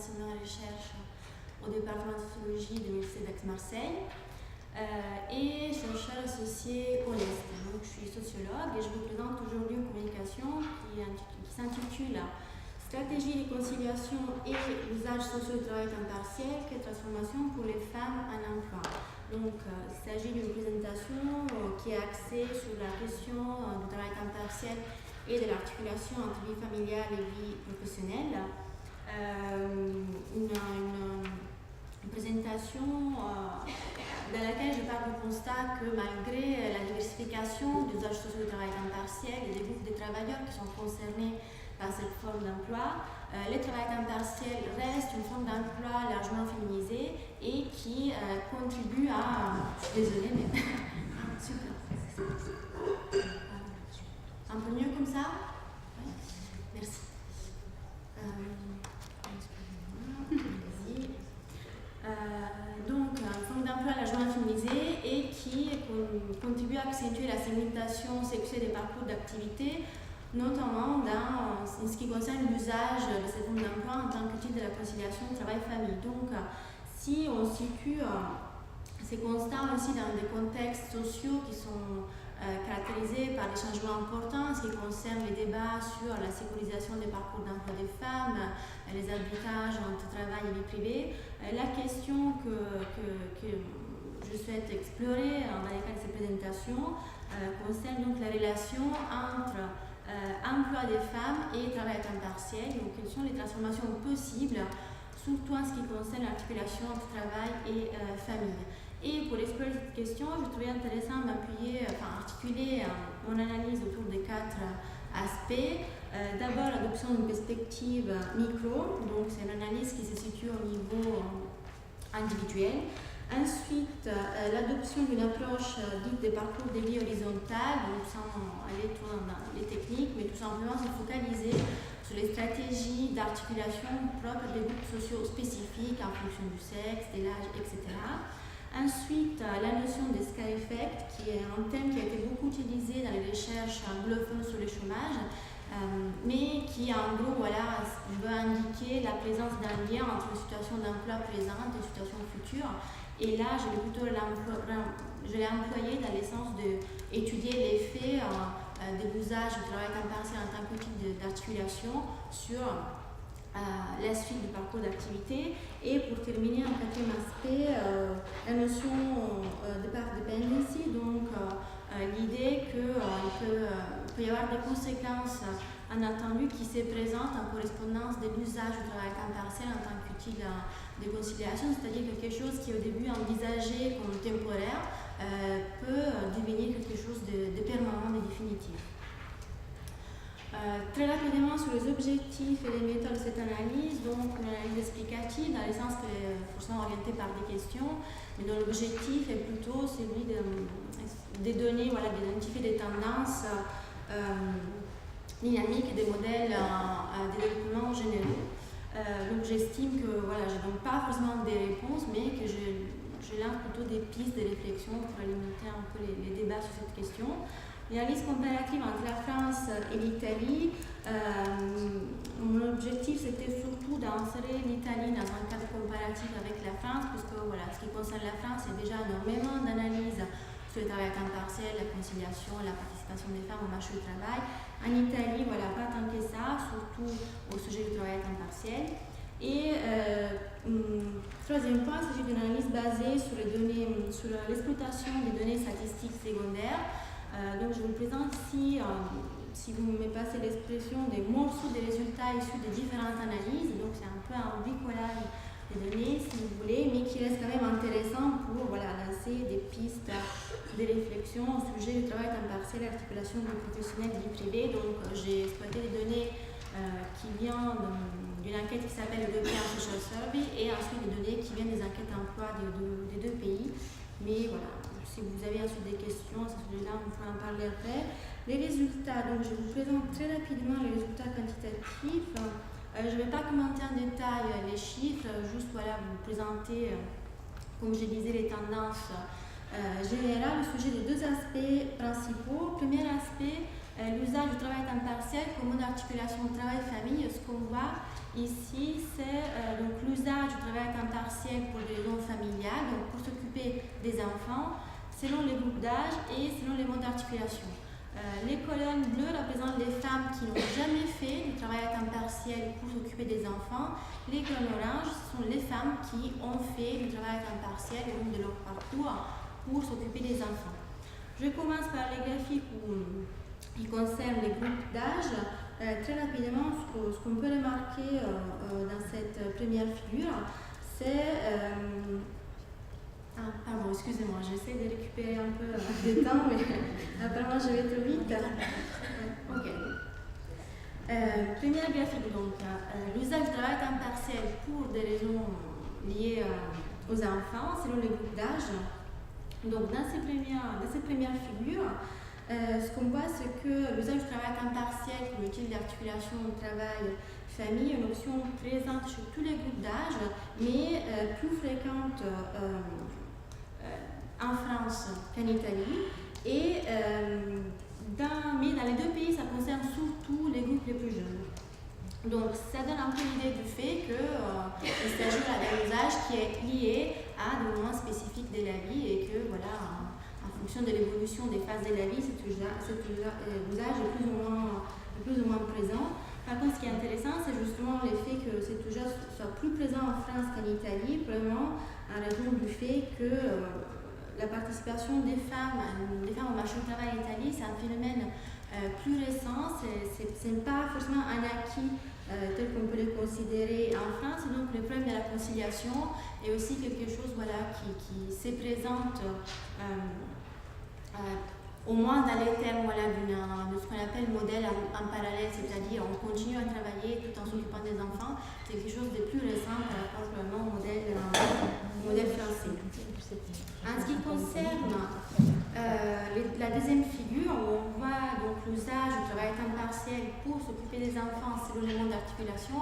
d'enseignement et recherche au département de sociologie de l'Université d'Aix-Marseille et chercheur associé au LEST. Donc, je suis sociologue et je vous présente aujourd'hui une communication qui s'intitule Stratégie de conciliation et usage social du travail temps partiel, quelle transformation pour les femmes en emploi. Donc, il s'agit d'une présentation qui est axée sur la question du travail temps partiel et de l'articulation entre vie familiale et vie professionnelle. Une présentation dans laquelle je parle du constat que malgré la diversification des usages sociaux du travail temps partiel et des groupes de travailleurs qui sont concernés par cette forme d'emploi, le travail temps partiel reste une forme d'emploi largement féminisée et qui contribue à... Désolée, mais... Super. Un peu mieux comme ça? Oui. Merci. Donc, une forme d'emploi largement féminisée et qui contribue à accentuer la segmentation sexuelle des parcours d'activité, notamment dans ce qui concerne l'usage de cette forme d'emploi en tant qu'outil de la conciliation travail-famille. Donc, si on situe ces constats aussi dans des contextes sociaux qui sont caractérisés par des changements importants, ce qui concerne les débats sur la sécurisation des parcours d'emploi des femmes, les arbitrages entre travail et vie privée, la question que je souhaite explorer dans le cadre de cette présentation concerne donc la relation entre emploi des femmes et travail à temps partiel. Donc, quelles sont les transformations possibles, surtout en ce qui concerne l'articulation entre travail et famille. Et pour explorer cette question, je trouvais intéressant articuler mon analyse autour de 4 aspects. D'abord, l'adoption d'une perspective micro, donc c'est une analyse qui se situe au niveau individuel. Ensuite, l'adoption d'une approche dite des parcours de vie horizontale, donc sans aller trop dans les techniques, mais tout simplement se focaliser sur les stratégies d'articulation propres des groupes sociaux spécifiques en fonction du sexe, de l'âge, etc. Ensuite, la notion de sky effect, qui est un thème qui a été beaucoup utilisé dans les recherches anglophones sur le chômage, mais qui en gros veut indiquer la présence d'un lien entre une situation d'emploi présente et une situation future. Et là, je l'ai employé dans le sens d'étudier l'effet de l'usage du travail temps partiel en tant qu'outil d'articulation sur la suite du parcours d'activité. Et pour terminer, un quatrième aspect, la notion de path dependency, donc l'idée qu'il peut y avoir des conséquences inattendues qui se présentent en correspondance de l'usage du travail temps partiel en tant qu'outil de conciliation, c'est-à-dire quelque chose qui est au début envisagé comme temporaire peut devenir quelque chose de permanent et définitif. Très rapidement sur les objectifs et les méthodes de cette analyse, donc une analyse explicative dans le sens qu'elle est forcément orientée par des questions, mais dont l'objectif est plutôt celui des données, d'identifier des tendances dynamiques et des modèles de développement généraux. Donc j'estime que je ne donne pas forcément des réponses, mais que je lance plutôt des pistes de réflexion pour alimenter un peu les débats sur cette question. L'analyse comparative entre la France et l'Italie, mon objectif c'était surtout d'insérer l'Italie dans un cadre comparatif avec la France, puisque ce qui concerne la France, il y a déjà énormément d'analyses sur le travail à temps partiel, la conciliation, la participation des femmes au marché du travail. En Italie, pas tant que ça, surtout au sujet du travail à temps partiel. Et troisième point, il s'agit d'une analyse basée sur l'exploitation des données statistiques secondaires. Donc je vous présente ici, si vous me passez l'expression, des morceaux des résultats issus des différentes analyses. Donc c'est un peu un bricolage des données, si vous voulez, mais qui reste quand même intéressant pour lancer des pistes de réflexion au sujet du travail temps partiel, l'articulation du professionnel et du privé. Donc j'ai exploité les données qui viennent d'une enquête qui s'appelle le European Social Survey et ensuite des données qui viennent des enquêtes d'emploi des deux pays. Mais si vous avez ensuite des questions, à ce sujet-là, on pourra en parler après. Les résultats, donc je vous présente très rapidement les résultats quantitatifs. Je ne vais pas commenter en détail les chiffres, juste vous présenter, comme je disais, les tendances générales au sujet de 2 aspects principaux. Premier aspect, l'usage du travail à temps partiel comme mode d'articulation travail-famille. Ce qu'on voit ici, c'est donc l'usage du travail à temps partiel pour des raisons familiales, donc pour s'occuper des enfants, selon les groupes d'âge et selon les modes d'articulation. Les colonnes bleues représentent les femmes qui n'ont jamais fait du travail à temps partiel pour s'occuper des enfants. Les colonnes oranges, ce sont les femmes qui ont fait du travail à temps partiel au long de leur parcours pour s'occuper des enfants. Je commence par les graphiques qui concernent les groupes d'âge. Très rapidement, ce qu'on peut remarquer dans cette première figure, c'est... pardon, excusez-moi, j'essaie de récupérer un peu de temps, mais apparemment je vais trop vite. Ok. Première graphique, donc, l'usage du travail à temps partiel pour des raisons liées aux enfants, selon les groupes d'âge. Donc, dans cette première figure, ce qu'on voit, c'est que l'usage du travail à temps partiel comme outil d'articulation travail-famille est une option présente chez tous les groupes d'âge, mais plus fréquente en France qu'en Italie. Et mais dans les deux pays, ça concerne surtout les groupes les plus jeunes. Donc, ça donne un peu l'idée du fait qu'il s'agit d'un usage qui est lié à des moments spécifiques de la vie et que, voilà, en fonction de l'évolution des phases de la vie, cet usage est plus ou moins présent. Par contre, ce qui est intéressant, c'est justement le fait que cet usage soit plus présent en France qu'en Italie, vraiment en raison du fait que la participation des femmes au marché du travail en Italie, c'est un phénomène plus récent, c'est pas forcément un acquis tel qu'on peut le considérer en France, et donc le problème de la conciliation est aussi quelque chose qui se présente au moins dans les termes de ce qu'on appelle modèle en parallèle, c'est-à-dire on continue à travailler tout en s'occupant des enfants. C'est quelque chose de plus récent par rapport au modèle français. En ce qui concerne la deuxième figure, où on voit donc l'usage du travail à temps partiel pour s'occuper des enfants selon les modes d'articulation.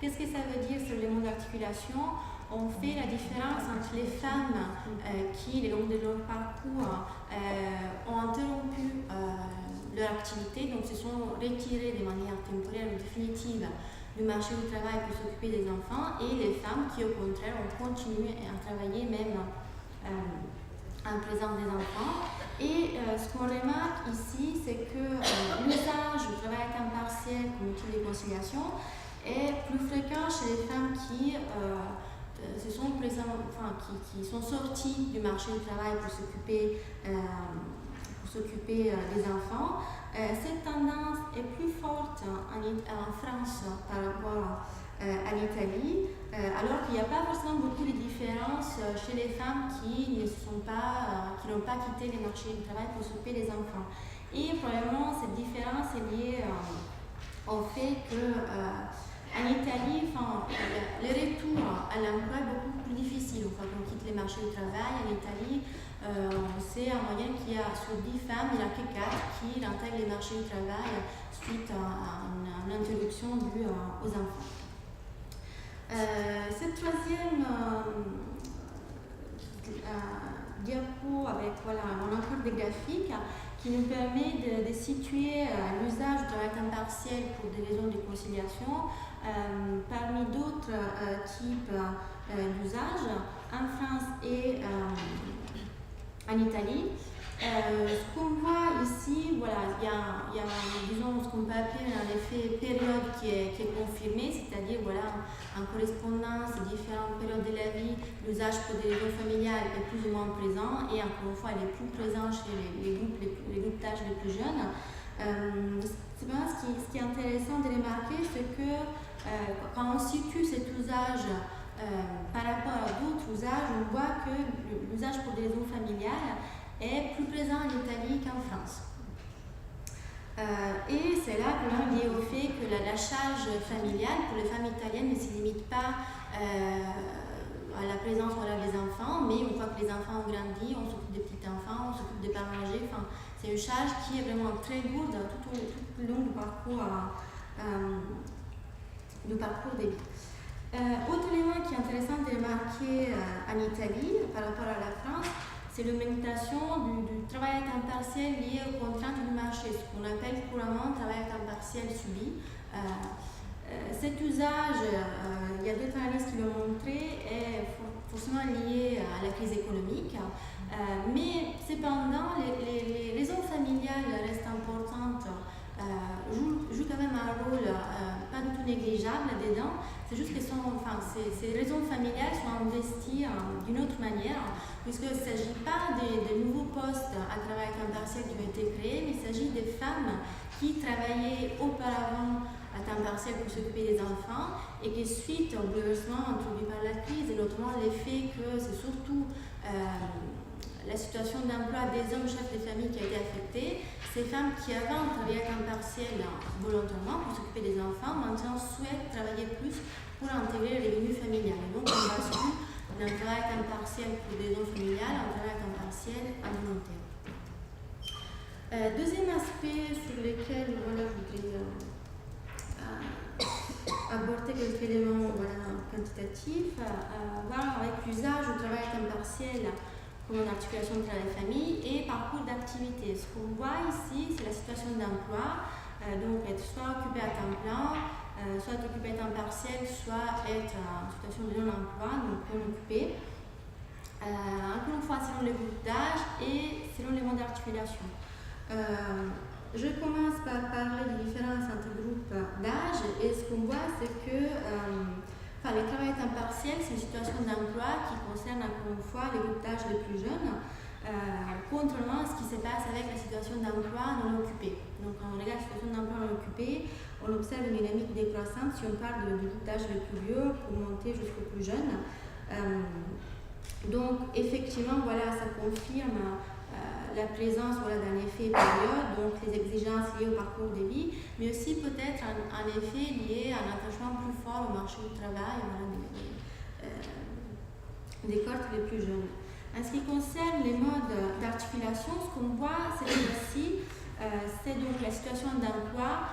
Qu'est-ce que ça veut dire selon les modes d'articulation? On fait la différence entre les femmes qui, le long de leur parcours, ont interrompu leur activité, donc se sont retirées de manière temporaire ou définitive du marché du travail pour s'occuper des enfants, et les femmes qui, au contraire, ont continué à travailler même en présence des enfants. Et ce qu'on remarque ici, c'est que l'usage du travail à temps partiel comme outil de conciliation est plus fréquent chez les femmes qui sont sorties du marché du travail pour s'occuper des enfants. Cette tendance est plus forte en France par rapport à l'Italie, alors qu'il n'y a pas forcément beaucoup de différences chez les femmes qui n'ont pas quitté le marché du travail pour s'occuper des enfants. Et probablement cette différence est liée au fait que en Italie, le retour à l'emploi est beaucoup plus difficile. Une fois qu'on quitte les marchés du travail, en Italie, on sait en moyenne qu'il y a sur 10 femmes, il n'y en a que 4 qui intègrent les marchés du travail suite à une introduction due aux enfants. Cette troisième diapo avec on a encore des graphiques qui nous permet de situer l'usage du travail à temps partiel pour des raisons de conciliation parmi d'autres types d'usages en France et en Italie. Ce qu'on voit ici, il y a disons, ce qu'on peut appeler un effet période qui est confirmé, c'est-à-dire en correspondance à différentes périodes de la vie, l'usage pour des raisons familiales est plus ou moins présent, et encore une fois, il est plus présent chez les groupes d'âge les plus jeunes. Ce qui est intéressant de remarquer, c'est que quand on situe cet usage par rapport à d'autres usages, on voit que l'usage pour des raisons familiales est plus présent en Italie qu'en France. Et c'est là qu'on lié au fait que la charge familiale pour les femmes italiennes ne se limite pas à la présence des enfants, mais une fois que les enfants ont grandi, on s'occupe des petits enfants, on s'occupe des parents âgés. C'est une charge qui est vraiment très lourde tout au long du parcours des vies. Autre élément qui est intéressant de remarquer en Italie par rapport à la France, c'est l'augmentation du travail à temps partiel lié aux contraintes du marché, ce qu'on appelle couramment travail à temps partiel subi. Cet usage, il y a d'autres analyses qui l'ont montré, est forcément lié à la crise économique, mais cependant, les raisons familiales restent importantes, jouent quand même un rôle pas du tout négligeable dedans. C'est juste que ces raisons familiales sont investies d'une autre manière, puisqu'il ne s'agit pas de nouveaux postes à travail à temps partiel qui ont été créés, mais il s'agit de femmes qui travaillaient auparavant à temps partiel pour s'occuper des enfants et qui, suite au bouleversement introduit par la crise, et notamment l'effet que c'est surtout la situation d'emploi des hommes chefs de famille qui a été affectée, ces femmes qui avant travaillaient à temps partiel volontairement pour s'occuper des enfants, maintenant souhaitent travailler plus pour intégrer le revenu familial. Et donc on bascule d'un travail à temps partiel pour des raisons familiales à un travail à temps partiel alimentaire. Deuxième aspect sur lequel je voudrais aborder quelques éléments quantitatifs, voir avec l'usage du travail à temps partiel comme une articulation de travail-famille et parcours d'activité. Ce qu'on voit ici, c'est la situation d'emploi, donc être soit occupé à temps plein, soit être occupé à temps partiel, soit être en situation de non-emploi, donc non occupé. Encore une fois, selon les groupes d'âge et selon les modes d'articulation. Je commence par parler des différences entre groupes d'âge et ce qu'on voit, c'est que le travail à temps partiel, c'est une situation d'emploi qui concerne encore une fois les groupes d'âge les plus jeunes, contrairement à ce qui se passe avec la situation d'emploi non occupé. Donc, quand on regarde la situation d'emploi non occupé, on observe une dynamique décroissante si on parle du groupe d'âge les plus vieux pour monter jusqu'aux plus jeunes. Donc, effectivement, ça confirme la présence d'un effet période, donc les exigences liées au parcours de vie, mais aussi peut-être un effet lié à un attachement plus fort au marché du travail des cohortes les plus jeunes. En ce qui concerne les modes d'articulation, ce qu'on voit cette fois-ci, c'est donc la situation d'emploi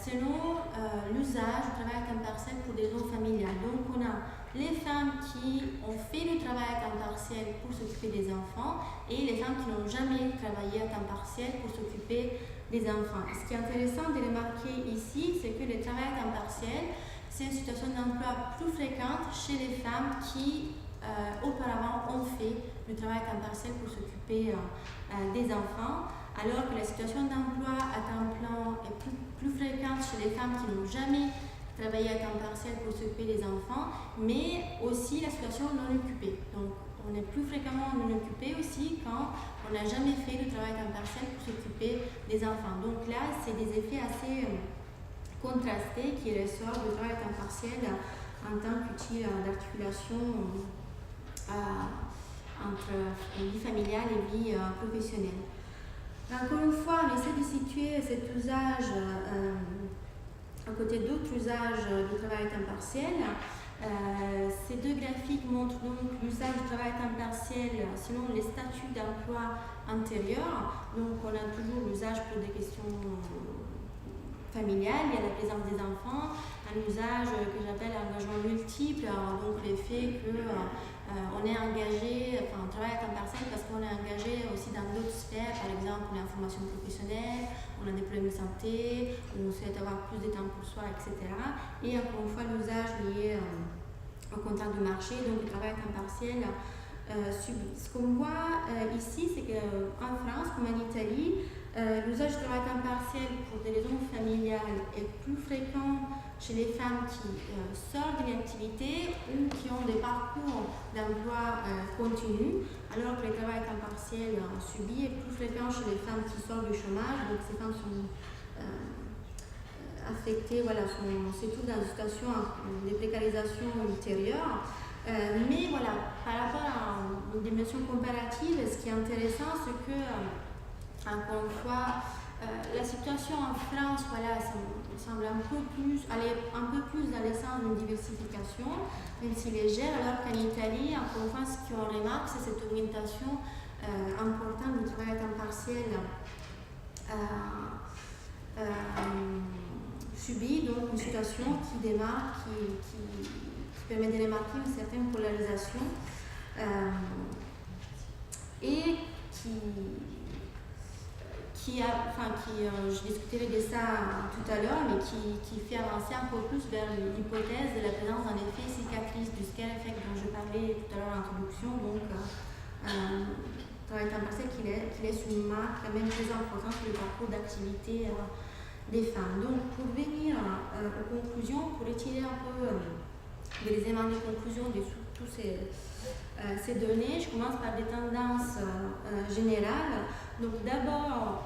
selon l'usage du travail à temps partiel pour des raisons familiales. Donc on a les femmes qui ont fait le travail à temps partiel pour s'occuper des enfants et les femmes qui n'ont jamais travaillé à temps partiel pour s'occuper des enfants. Ce qui est intéressant de remarquer ici, c'est que le travail à temps partiel, c'est une situation d'emploi plus fréquente chez les femmes qui auparavant ont fait le travail à temps partiel pour s'occuper des enfants, alors que la situation d'emploi à temps plein est plus fréquente chez les femmes qui n'ont jamais travaillé à temps partiel pour s'occuper des enfants, mais aussi la situation non occupée. Donc, on est plus fréquemment non occupé aussi quand on n'a jamais fait le travail à temps partiel pour s'occuper des enfants. Donc là, c'est des effets assez contrastés qui ressortent du travail à temps partiel en tant qu'outil d'articulation entre vie familiale et vie professionnelle. Encore une fois, on essaie de situer cet usage à côté d'autres usages du travail à temps partiel. Ces deux graphiques montrent donc l'usage du travail à temps partiel selon les statuts d'emploi antérieurs. Donc on a toujours l'usage pour des questions familiales, il y a la présence des enfants, un usage que j'appelle engagement multiple, donc le fait que on est engagé, on travaille à temps partiel parce qu'on est engagé aussi dans d'autres sphères, par exemple l'information professionnelle, on a des problèmes de santé, on souhaite avoir plus de temps pour soi, etc. Et encore une fois, l'usage lié au contrat de marché, donc le travail à temps partiel subi. Ce qu'on voit ici, c'est qu'en France, comme en Italie, l'usage du travail à temps partiel pour des raisons familiales est plus fréquent chez les femmes qui sortent d'une activité ou qui ont des parcours d'emploi continu, alors que le travail à temps partiel subi est plus fréquent chez les femmes qui sortent du chômage. Donc ces femmes sont affectées, c'est tout dans une situation de précarisation ultérieure. Mais par rapport à une dimension comparative, ce qui est intéressant, c'est que, encore une fois, la situation en France semble aller un peu plus dans le sens d'une diversification, même si légère, alors qu'en Italie, encore une fois, ce qu'on remarque, c'est cette augmentation importante du travail à temps partiel subi, donc une situation qui démarre, qui permet de remarquer une certaine polarisation et qui je discuterai de ça tout à l'heure, mais qui fait avancer un peu plus vers l'hypothèse de la présence d'un effet cicatrice du scale effect dont je parlais tout à l'heure en introduction. Donc, travail temps partiel qui laisse une marque quand même très importante sur le parcours d'activité des femmes. Donc, pour venir aux conclusions, pour étirer un peu les éléments de conclusion de tous ces données, je commence par des tendances générales. Donc d'abord,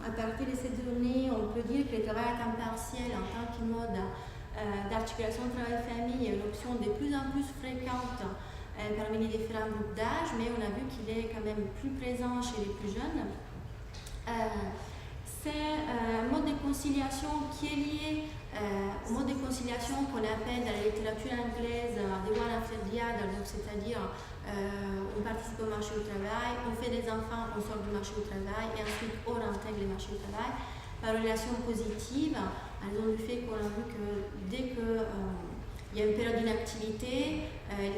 à partir de ces données, on peut dire que le travail à temps partiel en tant que mode d'articulation travail-famille est une option de plus en plus fréquente parmi les différents groupes d'âge, mais on a vu qu'il est quand même plus présent chez les plus jeunes. C'est un mode de conciliation qui est lié au mode de conciliation qu'on appelle dans la littérature anglaise the one after the other, donc c'est-à-dire on participe au marché du travail, on fait des enfants, on sort du marché du travail et ensuite on intègre le marché du travail par relation positive, à raison du fait qu'on a vu que dès qu'il y a une période d'inactivité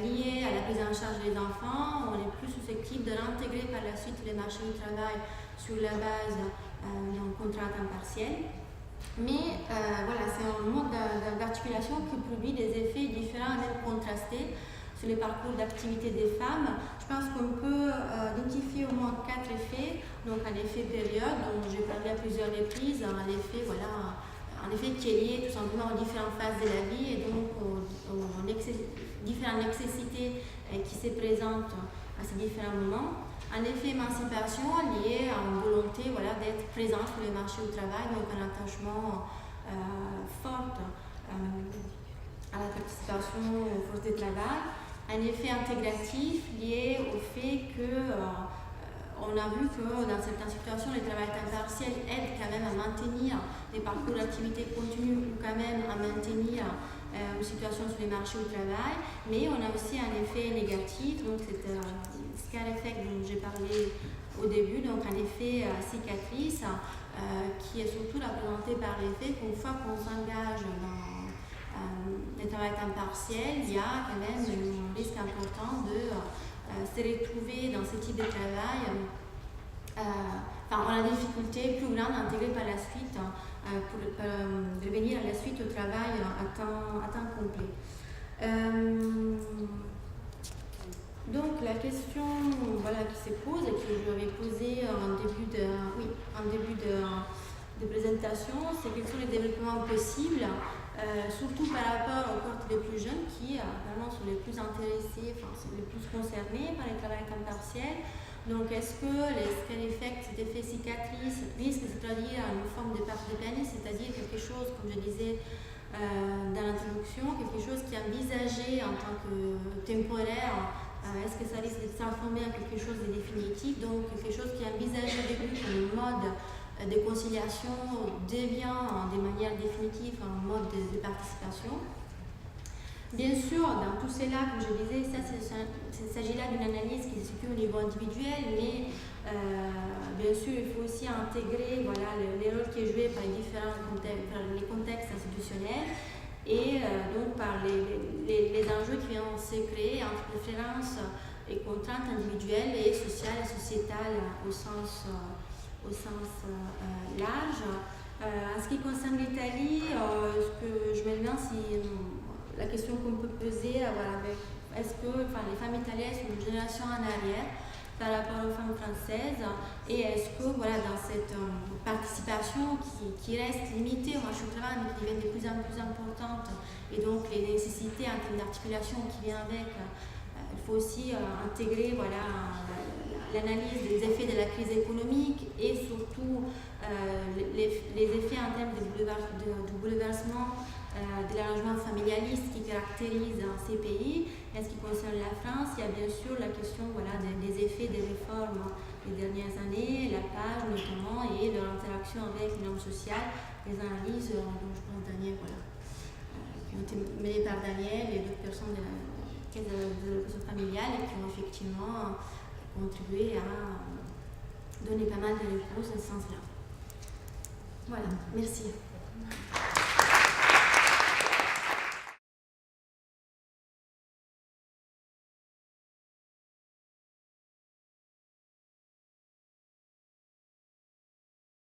liée à la prise en charge des enfants, on est plus susceptible de l'intégrer par la suite le marché du travail sur la base d'un contrat à temps partiel. Mais voilà, c'est un mode d'articulation qui produit des effets différents et même contrastés sur les parcours d'activité des femmes. Je pense qu'on peut identifier au moins 4 effets. Donc un effet période, dont j'ai parlé à plusieurs reprises, un effet qui est lié tout simplement aux différentes phases de la vie et donc aux différentes nécessités qui se présentent à ces différents moments. Un effet émancipation lié à une volonté d'être présent sur le marché du travail, donc un attachement fort à la participation aux forces de travail. Un effet intégratif lié au fait que on a vu que dans certaines situations, le travail à temps partiel aide quand même à maintenir des parcours d'activité continue ou quand même à maintenir une situation sur les marchés du travail, mais on a aussi un effet négatif, donc c'est scale effect dont j'ai parlé au début, donc un effet cicatrice qui est surtout représenté par l'effet qu'une fois qu'on s'engage dans le travail à temps partiel, il y a quand même un risque important de se retrouver dans ce type de travail. On a des difficultés plus grandes à intégrer par la suite pour revenir à la suite au travail à temps complet. Donc la question qui se pose et que je vais poser en début de présentation, c'est quels sont les développements possibles, surtout par rapport aux cohortes les plus jeunes qui vraiment sont les plus intéressés, sont les plus concernés par le travail à temps partiel. Donc est-ce que les scale effects, cet effet cicatrice, risquent de se traduire en une forme de perte de pénis, c'est-à-dire quelque chose, comme je disais dans l'introduction, quelque chose qui est envisagé en tant que temporaire. Est-ce que ça risque de se transformer en quelque chose de définitif, donc quelque chose qui est envisagé au début comme un mode de conciliation devient de manière définitive un mode de participation. Bien sûr, dans tout cela, comme je disais, il s'agit là d'une analyse qui se situe au niveau individuel, mais bien sûr, il faut aussi intégrer les rôles qui est joué par les contextes institutionnels et donc par les enjeux qui viennent se créer entre préférences et contraintes individuelles et sociales et sociétales au sens large. En ce qui concerne l'Italie, ce que je me demande si la question qu'on peut poser, est-ce que les femmes italiennes sont une génération en arrière par rapport aux femmes françaises et est-ce que dans cette participation qui reste limitée au marché du travail mais qui devient de plus en plus importante et donc les nécessités en termes d'articulation qui viennent avec, il faut aussi intégrer l'analyse des effets de la crise économique et surtout les effets en termes du bouleversement de l'arrangement familialiste qui caractérise ces pays. En ce qui concerne la France, il y a bien sûr la question des effets des réformes des dernières années, la page notamment, et leur interaction avec les normes sociales, les analyses dont je pense Daniel, qui ont été menées par Daniel et d'autres personnes de la caisse de l'allocation familiale et qui ont effectivement contribué à donner pas mal de réponses dans ce sens-là. Voilà, merci.